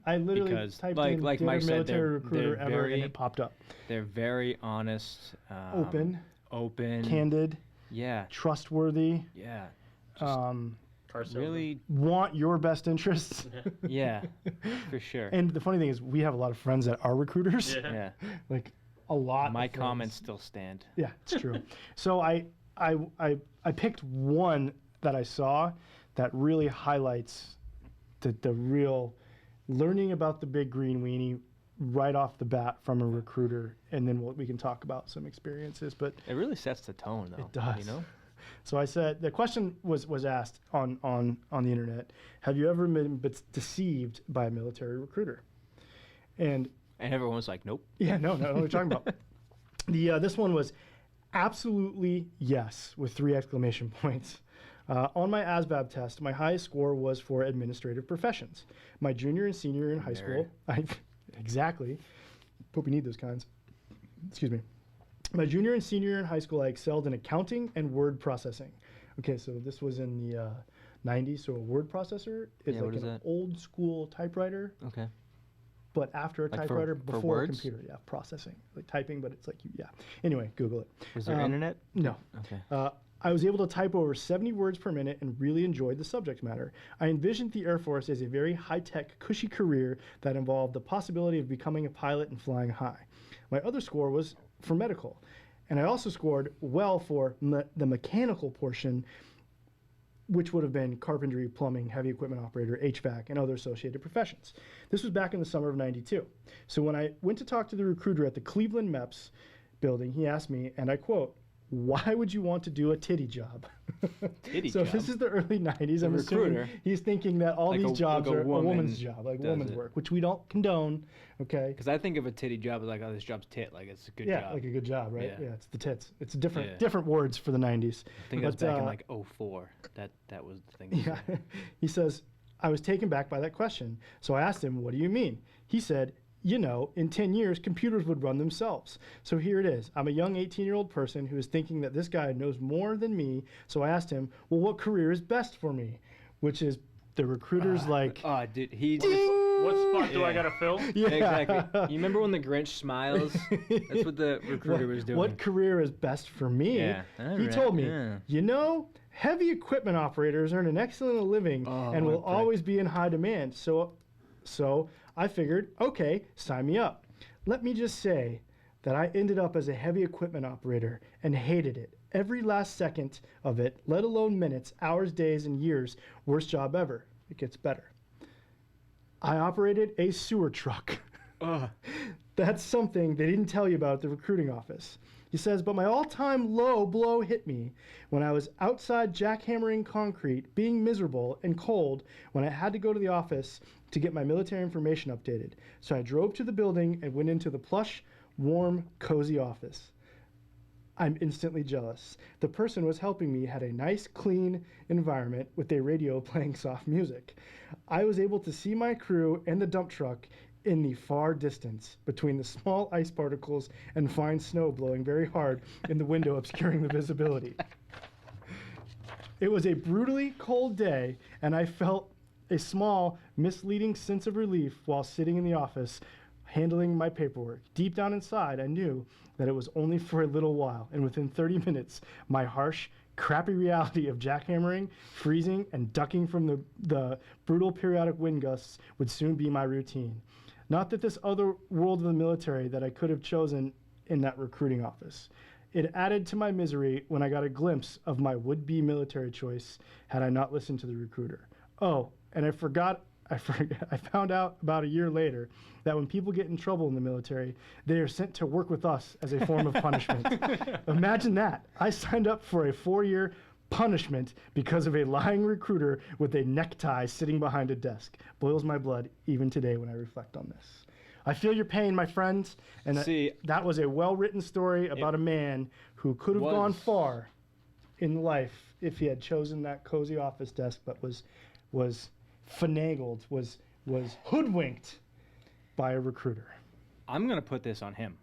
I literally because, typed like in Mike dinner said, military recruiter they're ever very, and it popped up. They're very honest. Open, Candid. candid, trustworthy, Yeah. Really? want your best interests. Yeah. For sure. And the funny thing is we have a lot of friends that are recruiters. Yeah. Like a lot My of friends. comments still stand. Yeah, it's true. So I picked one that I saw that really highlights the real learning about the big green weenie right off the bat from a recruiter, and then we can talk about some experiences. But It really sets the tone, though. It does. You know? so I said the question was asked on the internet: have you ever been deceived by a military recruiter? And everyone was like, nope. yeah, no, what are we talking about? This one was absolutely yes with 3 exclamation points. On my ASVAB test, my highest score was for administrative professions. My junior and senior in high school, exactly. Hope you need those kinds. Excuse me. My junior and senior in high school, I excelled in accounting and word processing. Okay, so this was in the 90s. So a word processor is like an old school typewriter. Okay. But after a Like typewriter, for before a words? computer, yeah, processing, like typing, but it's like Anyway, Google it. Was there internet? No. Okay. I was able to type over 70 words per minute and really enjoyed the subject matter. I envisioned the Air Force as a very high-tech, cushy career that involved the possibility of becoming a pilot and flying high. My other score was for medical, and I also scored well for the mechanical portion, which would have been carpentry, plumbing, heavy equipment operator, HVAC, and other associated professions. This was back in the summer of '92. So when I went to talk to the recruiter at the Cleveland MEPS building, he asked me, and I quote, "Why would you want to do a titty job?" So job? this is the early '90s. I'm recruiter. assuming he's thinking that all Like these jobs are a woman's woman job, like does woman's it. work, which we don't condone. Okay. Because I think of a titty job as like, oh, this job's tit. Like, it's a good Yeah, job. like a good job, right? Yeah. Yeah, it's the tits. It's different Yeah. different words for the '90s. I think that's back in like '04. That was the thing. to Yeah. say. He says, I was taken back by that question. So I asked him, what do you mean? He said, in 10 years, computers would run themselves. So here it is. I'm a young 18-year-old person who is thinking that this guy knows more than me. So I asked him, well, what career is best for me? Which is the recruiter's like, Oh, dude, he. What spot do I got to fill? yeah. Exactly. You remember when the Grinch smiles? That's what the recruiter was doing. What career is best for me? Yeah. He Alright, told me, yeah. heavy equipment operators earn an excellent living and will what a prick. always be in high demand. So I figured, okay, sign me up. Let me just say that I ended up as a heavy equipment operator and hated it every last second of it, let alone minutes, hours, days, and years. Worst job ever. It gets better. I operated a sewer truck. That's something they didn't tell you about at the recruiting office. He says, but my all-time low blow hit me when I was outside jackhammering concrete, being miserable and cold when I had to go to the office to get my military information updated. So I drove to the building and went into the plush, warm, cozy office. I'm instantly jealous. The person was helping me had a nice, clean environment with a radio playing soft music. I was able to see my crew and the dump truck in the far distance between the small ice particles and fine snow blowing very hard in the window obscuring the visibility. It was a brutally cold day, and I felt a small, misleading sense of relief while sitting in the office handling my paperwork. Deep down inside, I knew that it was only for a little while, and within 30 minutes, my harsh, crappy reality of jackhammering, freezing, and ducking from the brutal periodic wind gusts would soon be my routine. Not that this other world of the military that I could have chosen in that recruiting office. It added to my misery when I got a glimpse of my would-be military choice had I not listened to the recruiter. Oh, and I found out about a year later that when people get in trouble in the military, they are sent to work with us as a form of punishment. Imagine that. I signed up for a 4-year punishment because of a lying recruiter with a necktie sitting behind a desk. Boils my blood even today when I reflect on this. I feel your pain, my friends, and that was a well-written story about a man who could have gone far in life if he had chosen that cozy office desk, but was finagled, was hoodwinked by a recruiter. I'm going to put this on him.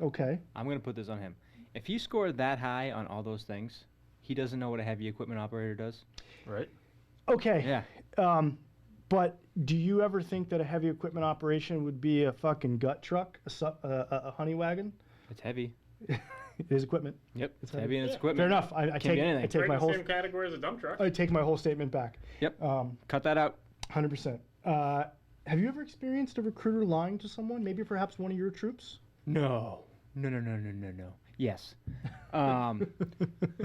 Okay. I'm going to put this on him. If he scored that high on all those things, he doesn't know what a heavy equipment operator does. Right. Okay. Yeah. But do you ever think that a heavy equipment operation would be a fucking gut truck, a honey wagon? It's heavy. It is equipment. Yep. It's heavy and it's equipment. Fair enough. I take my whole same category as a dump truck. I take my whole statement back. Yep. Cut that out. 100%. Have you ever experienced a recruiter lying to someone? Maybe perhaps one of your troops? No. Yes.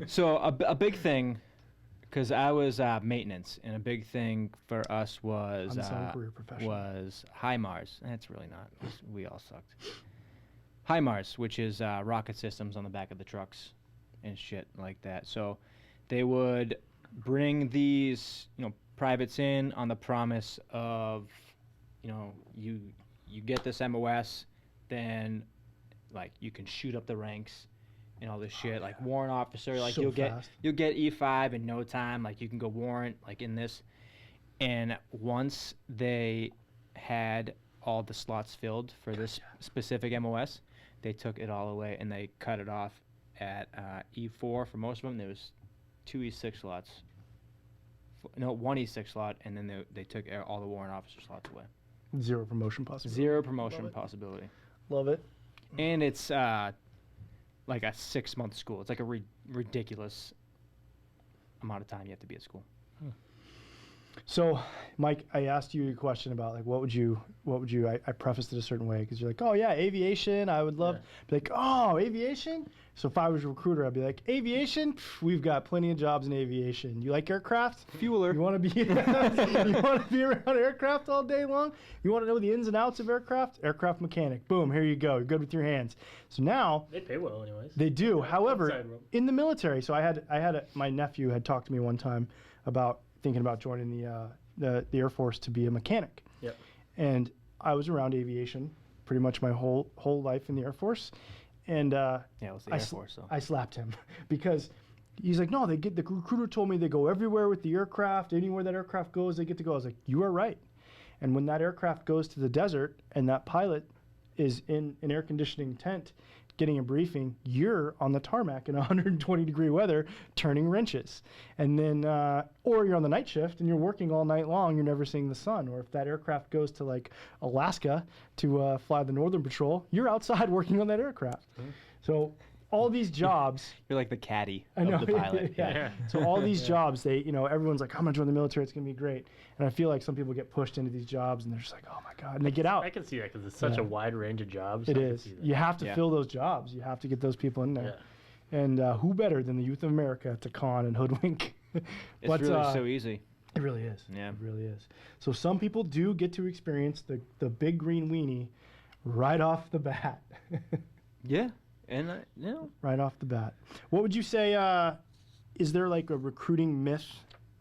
So a big thing, because I was maintenance, and a big thing for us was career professional. was HIMARS. That's really not. We all sucked. HIMARS, which is rocket systems on the back of the trucks and shit like that. So they would bring these, privates in on the promise of, you get this MOS, then like you can shoot up the ranks and all this shit, like warrant officer, like So you'll fast. get E5 in no time, like you can go warrant like in this. And once they had all the slots filled for this specific MOS, they took it all away and they cut it off at E4 for most of them. There was 2 E6 slots. No, 1 E6 slot, and then they took all the warrant officer slots away. Zero promotion possibility. Zero promotion possibility. Love it. And it's like a 6-month school. It's like a ridiculous amount of time you have to be at school. So, Mike, I asked you a question about like what would you I prefaced it a certain way because you're like, oh yeah, aviation, I would love be like, oh, aviation. So if I was a recruiter, I'd be like, aviation, we've got plenty of jobs in aviation. You like aircraft? Fueler. You want to be around aircraft all day long? You want to know the ins and outs of aircraft? Aircraft mechanic. Boom, here you go. You're good with your hands. So now They pay well, anyways. they do. Yeah, However, outside world. in the military, so my nephew had talked to me one time about thinking about joining the Air Force to be a mechanic. Yep. And I was around aviation pretty much my whole life in the Air Force. And Yeah, it was the Air Force. So. I slapped him because he's like, no, the recruiter told me they go everywhere with the aircraft. Anywhere that aircraft goes, they get to go. I was like, you are right. And when that aircraft goes to the desert and that pilot is in an air conditioning tent getting a briefing, you're on the tarmac in 120 degree weather turning wrenches. And then, or you're on the night shift and you're working all night long, you're never seeing the sun. Or if that aircraft goes to like Alaska to fly the Northern Patrol, you're outside working on that aircraft. Mm-hmm. So all these jobs. You're like the caddy I know, of the pilot. yeah. So all these jobs, they, everyone's like, I'm gonna join the military, it's gonna be great. And I feel like some people get pushed into these jobs and they're just like, oh my God, and they get out. I can see that because it's such a wide range of jobs. It I can is. see that. You have to fill those jobs. You have to get those people in there. And who better than the youth of America to con and hoodwink? It's really so easy. It really is. Yeah. It really is. So some people do get to experience the big green weenie right off the bat. Yeah. And, Right off the bat. What would you say, is there like a recruiting myth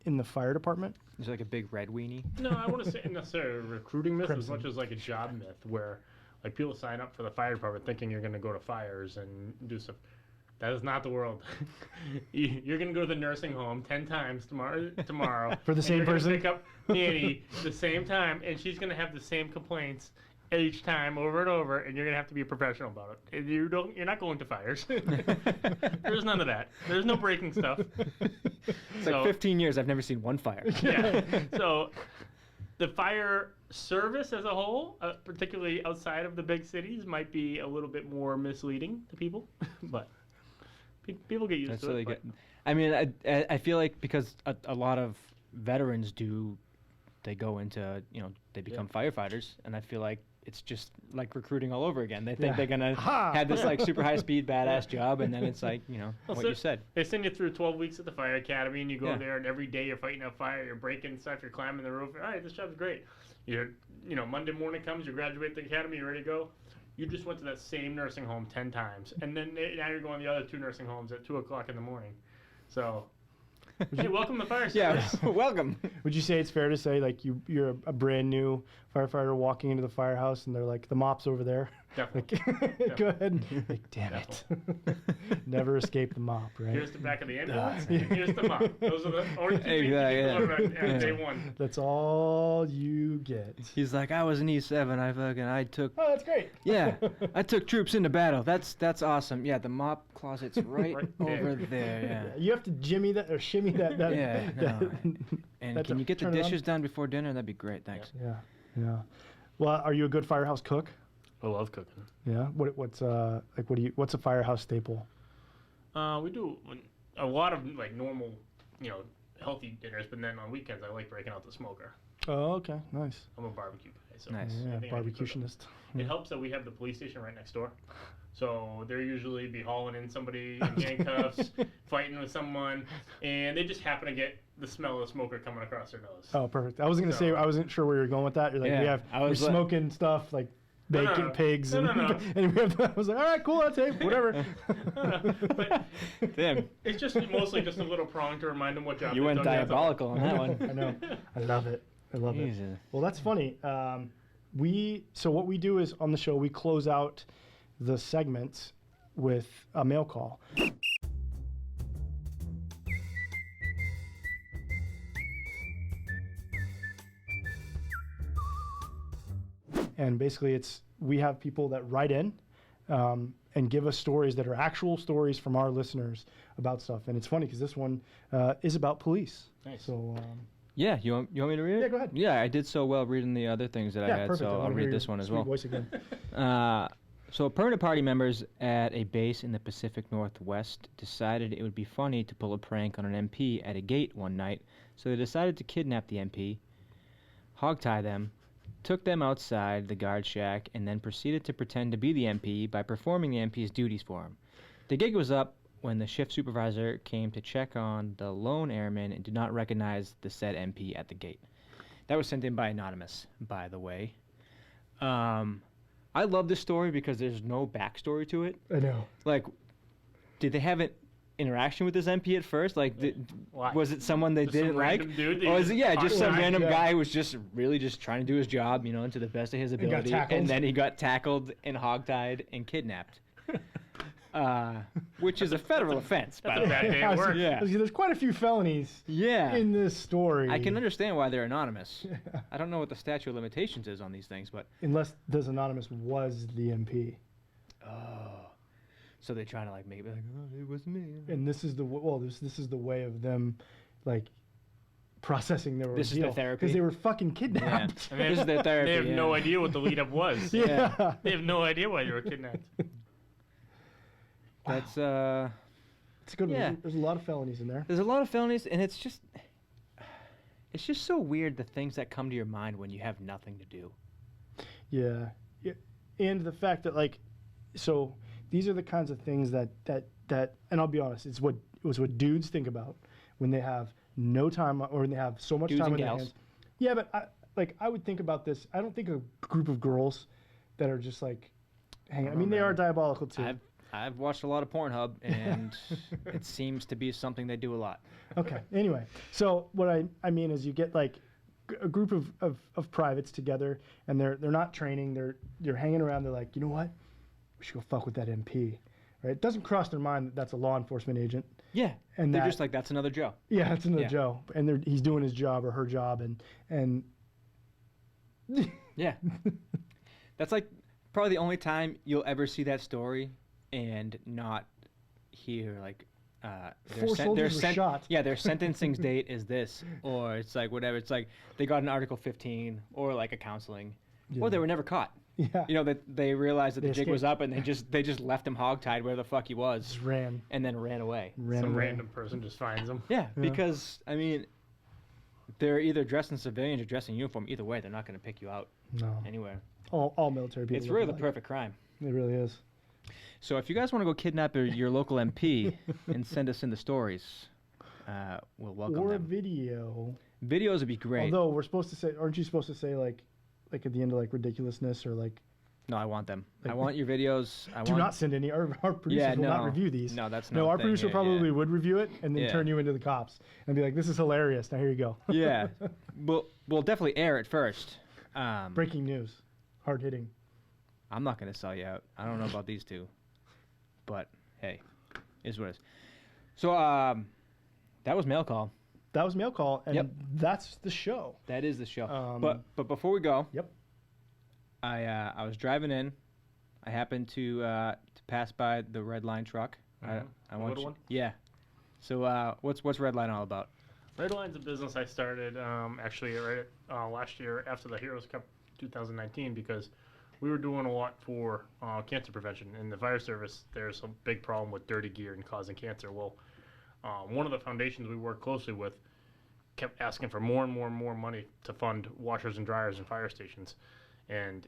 in the fire department? Is it like a big red weenie? No, I wouldn't say necessarily a recruiting myth Crimson. as much as like a job myth where like people sign up for the fire department thinking you're going to go to fires and do stuff. That is not the world. You're going to go to the nursing home 10 times tomorrow For the same person? Pick up Nanny the same time, and she's going to have the same complaints each time over and over, and you're going to have to be a professional about it. And you're not going to fires. There's none of that. There's no breaking stuff. It's like 15 years. I've never seen one fire. Yeah. So the fire service as a whole, particularly outside of the big cities, might be a little bit more misleading to people, but people get used That's to really it. good. I mean, I feel like because a lot of veterans they go into, they become firefighters, and I feel like it's just like recruiting all over again. They think they're gonna have this like super high speed badass job, and then it's like what you said. They send you through 12 weeks at the fire academy, and you go there, and every day you're fighting a fire, you're breaking stuff, you're climbing the roof. All right, this job's great. Monday morning comes, you graduate the academy, you're ready to go. You just went to that same nursing home 10 times, and then now you're going to the other 2 nursing homes at 2:00 in the morning. So, hey, welcome to fire service. Yeah, welcome. Would you say it's fair to say like you're a brand new firefighter walking into the firehouse and they're like, the mop's over there? Definitely. Like, go ahead. Like, damn it. Never escape the mop, right? Here's the back of the ambulance, and here's the mop. Those are the only 2 things you can learn at day 1. That's all you get. He's like, I was in E7. I took. Oh, that's great. Yeah, I took troops into battle. That's awesome. Yeah, the mop closet's right over there. Yeah. You have to shimmy that. Yeah. No. And That's can you get the turn it on? dishes done before dinner? That'd be great. Thanks. Yeah. Well, are you a good firehouse cook? I love cooking. Yeah. What's a firehouse staple? We do a lot of like normal, healthy dinners, but then on weekends I like breaking out the smoker. Oh, okay, nice. I'm a barbecue guy, so Nice. Yeah, anything I can cook up. barbecutionist. It helps that we have the police station right next door. So they're usually be hauling in somebody in handcuffs, fighting with someone, and they just happen to get the smell of the smoker coming across their nose. Oh, perfect. I was gonna say I wasn't sure where you were going with that. You're like, Yeah, we're smoking stuff like bacon, No. pigs, No. and we have. I was like, all right, cool, that's it, whatever. But Damn. it's just mostly just a little prong to remind them what job You they've went done. diabolical on that one. I know. I love it. it. Jesus. Well, that's funny. So what we do is on the show we close out the segments with a mail call. And basically we have people that write in and give us stories that are actual stories from our listeners about stuff. And it's funny because this one is about police. Nice. So Yeah, you want me to read it? Yeah, go ahead. Yeah, I did so well reading the other things that I had, perfect. I so wanna I'll hear read your this one as sweet well. voice again. So permanent party members at a base in the Pacific Northwest decided it would be funny to pull a prank on an MP at a gate one night, so they decided to kidnap the MP, hogtie them, took them outside the guard shack, and then proceeded to pretend to be the MP by performing the MP's duties for him. The gig was up when the shift supervisor came to check on the lone airman and did not recognize the said MP at the gate. That was sent in by Anonymous, by the way. I love this story because there's no backstory to it. I know. Like, did they have an interaction with this MP at first? Like, Why? was it someone they Just some didn't like? random dude that Or you was it, just just some talked to? random Yeah. guy who was just really just trying to do his job, to the best of his got ability, tackled. and then he got tackled and hogtied and kidnapped, which is a federal offense, by That's the a way. bad day at work. Yeah. There's quite a few felonies Yeah. in this story. I can understand why they're anonymous. I don't know what the statute of limitations is on these things, but Unless this Anonymous was the MP. so they're trying to make it like, oh, it was me. And this is this is the way of them, processing their This is ordeal. their therapy. Because they were fucking Yeah. kidnapped. And they This is their therapy. They have yeah. no idea what the lead up was. Yeah. They have no idea why you were kidnapped. That's It's a good Yeah. one. There's a lot of felonies in there. There's a lot of felonies, and it's just so weird the things that come to your mind when you have nothing to do. Yeah. And the fact that so these are the kinds of things that and I'll be honest, it was what dudes think about when they have no time or when they have so much Dudes time and on their gals. hands. Yeah, but I would think about this. I don't think a group of girls that are just like hanging. I mean, they are diabolical too. I've watched a lot of Pornhub, and it seems to be something they do a lot. Okay. Anyway, so what I mean is you get like a group of privates together, and they're not training. They're hanging around. They're like, you know what? We should go fuck with that MP. Right? It doesn't cross their mind that that's a law enforcement agent. Yeah, And they're that- just like, that's another Joe. Yeah, it's another Yeah. Joe, and he's doing his job or her job, and Yeah. That's like probably the only time you'll ever see that story and not hear like Four soldiers were shot. Yeah, their sentencing date is this, or it's like whatever. It's like they got an Article 15 or like a counseling, or they were never caught. yeah, You know, that they realized that They the jig was escaped. up, and they just left him hogtied where the fuck he was, just ran and then ran away. Some away. random person just finds them. Yeah, because I mean, they're either dressed in civilians or dressed in uniform. Either way, they're not going to pick you out No, anywhere. all military people. It's look really the alike. perfect crime. It really is. So if you guys want to go kidnap your local MP and send us in the stories, we'll welcome Or a them. video. Videos would be great. Although we're supposed to say, aren't you supposed to say like at the end of like ridiculousness or like No, I want them. I Like- want your videos. I do want. not send any. Our producers Yeah, will not no. review these. No, that's No, not. our a thing producer here, probably yeah. would review it and then Yeah. turn you into the cops and be like, "This is hilarious. Now here you go." Yeah, we'll definitely air it first. Breaking news, hard hitting. I'm not gonna sell you out. I don't know about these two, but hey, is what it is. So that was mail call. That was mail call, and Yep. that's the show. That is the show. Um, but before we go, Yep. I was driving in. I happened to pass by the red line truck. I The want little you, one? Yeah. So what's red line all about? Red Line's a business I started actually right last year after the Heroes Cup 2019 because we were doing a lot for cancer prevention. In the fire service, there's a big problem with dirty gear and causing cancer. Well, one of the foundations we work closely with kept asking for more and more and more money to fund washers and dryers in fire stations. And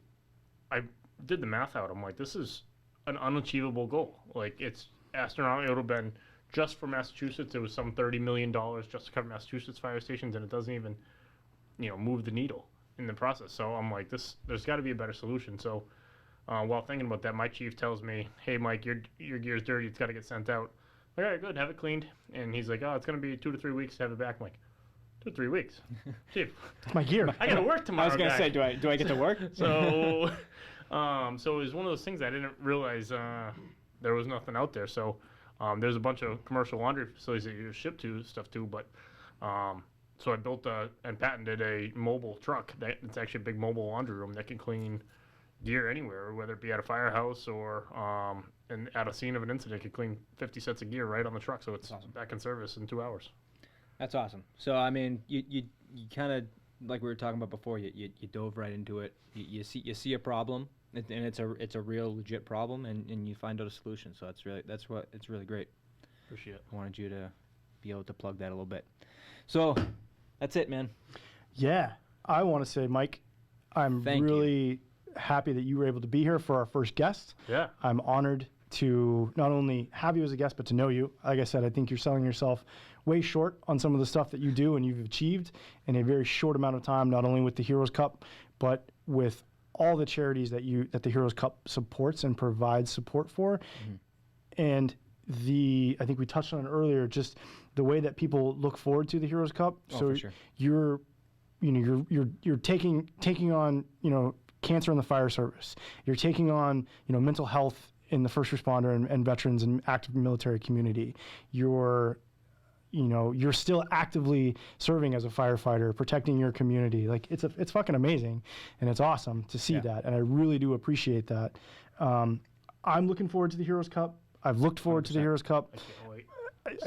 I did the math out. I'm like, this is an unachievable goal. Like, it's astronomical. It would have been just for Massachusetts. It was some $30 million just to cover Massachusetts fire stations, and it doesn't even, move the needle in the process. So I'm like, there's got to be a better solution. So while thinking about that, my chief tells me, "Hey, Mike, your gear's dirty. It's got to get sent out." I'm like, all right, good, have it cleaned. And he's like, "Oh, it's going to be 2 to 3 weeks to have it back." I'm like, 2 to 3 weeks, chief. It's my gear. I got to work I tomorrow. was gonna guy." say, do I get to work? So, so it was one of those things I didn't realize there was nothing out there. So there's a bunch of commercial laundry facilities that you ship to stuff to, but so I built and patented a mobile truck that it's actually a big mobile laundry room that can clean gear anywhere, whether it be at a firehouse or and at a scene of an incident, it can clean 50 sets of gear right on the truck. So it's awesome. back in service in 2 hours. That's awesome. So I mean, you kind of like we were talking about before. You dove right into it. You see a problem, and it's a real legit problem, and you find out a solution. So it's really great. Appreciate it. I wanted you to be able to plug that a little bit. So that's it, man. Yeah, I want to say, Mike, I'm Thank you. really happy that you were able to be here for our first guest. Yeah. I'm honored to not only have you as a guest, but to know you. Like I said, I think you're selling yourself way short on some of the stuff that you do and you've achieved in a very short amount of time, not only with the Heroes Cup, but with all the charities that the Heroes Cup supports and provides support for. Mm-hmm. And I think we touched on it earlier, just the way that people look forward to the Heroes Cup. Oh, So for sure. you're taking on, cancer in the fire service. You're taking on, mental health in the first responder and veterans and active military community. You're still actively serving as a firefighter, protecting your community. Like it's fucking amazing, and it's awesome to see that, and I really do appreciate that. I'm looking forward to the Heroes Cup. I've looked forward to the 100%. Heroes Cup. I can't wait.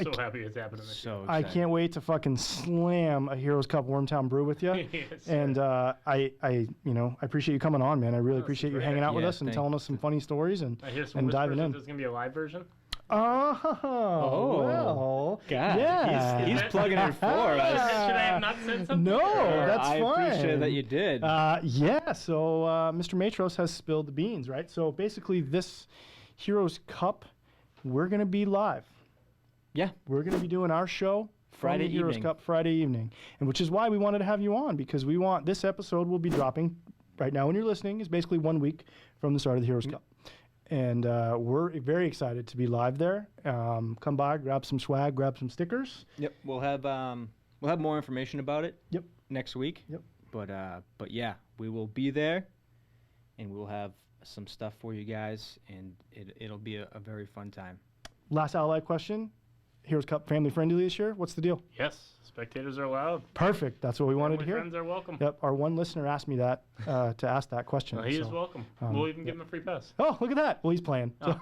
So happy it's happening this year. So I excited. can't wait to fucking slam a Heroes Cup Wormtown brew with you. Yes, And I appreciate you coming on, man. I really this is appreciate you great. hanging out with Yeah, us and thank- telling us some funny stories and I hear some and whispers diving that in. there's going to be a live version. Oh, well, God, yeah. he's plugging it for us. Should I have not said something? No, Sure, that's I fine. appreciate that you did. Yeah, so Mr. Matros has spilled the beans, right? So basically this Heroes Cup, we're going to be live. Yeah. We're going to be doing our show Friday from the Heroes evening. Cup Friday evening, and which is why we wanted to have you on, because we want this episode will be dropping right now when you're listening is basically 1 week from the start of the Heroes Cup. And we're very excited to be live there. Come by, grab some swag, grab some stickers. Yep. We'll have more information about it. Yep. Next week. Yep. But yeah, we will be there, and we'll have some stuff for you guys, and it'll be a very fun time. Last ally question. Heroes Cup family friendly this year. What's the deal? Yes, spectators are allowed. Perfect. That's what we wanted to Family hear. friends are welcome. Yep. Our one listener asked me that to ask that question. He is so- welcome. We'll even give him a free pass. Oh, look at that. Well, he's playing. So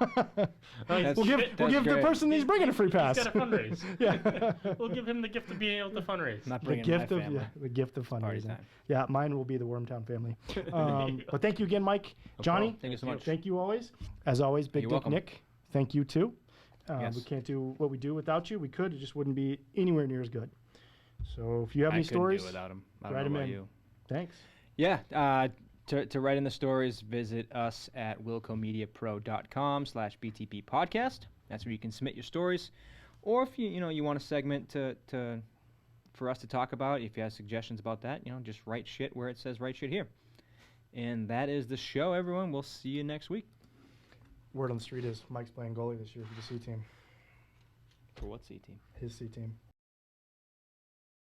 That's- we'll give that's the great. person he's bringing a free pass. He's got a fundraise. Yeah. We'll give him the gift of being able to fundraise. Not The bringing gift my of family. the gift of Party fundraising. time. Yeah, mine will be the Wormtown family. But thank you again, Mike. Johnny, problem. Thank you so much. thank you always. As always, Big You're Dick welcome. Nick, thank you too. Yes. We can't do what we do without you. We could, it just wouldn't be anywhere near as good. So if you have I any couldn't stories, do it without him. I don't write know 'em about in. you. thanks. Yeah, to write in the stories, visit us at wilcomediapro.com/BTP podcast. That's where you can submit your stories. Or if you want a segment for us to talk about, if you have suggestions about that, just write shit where it says write shit here. And that is the show, everyone. We'll see you next week. Word on the street is Mike's playing goalie this year for the C team, For what C team? his C team.